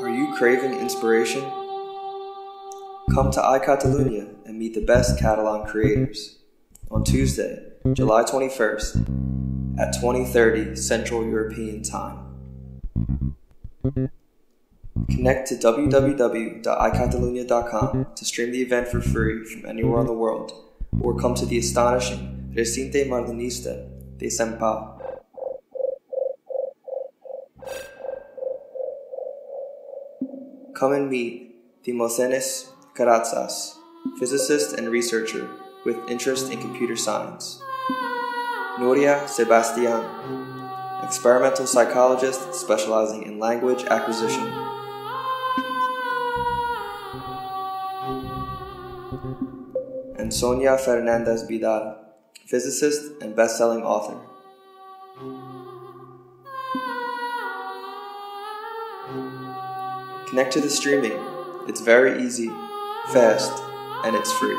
Are you craving inspiration? Come to EYEcatalunya and meet the best Catalan creators on Tuesday, July 21st at 20:30 Central European Time. Connect to www.eyecatalunya.com to stream the event for free from anywhere in the world, or come to the astonishing Recinto Modernista de Sant Pau. Come and meet Dimosthenis Karatzas, physicist and researcher with interest in computer science. Núria Sebastián, experimental psychologist specializing in language acquisition. And Sonia Fernández-Vidal, physicist and best-selling author. Connect to the streaming. It's very easy, fast, and it's free.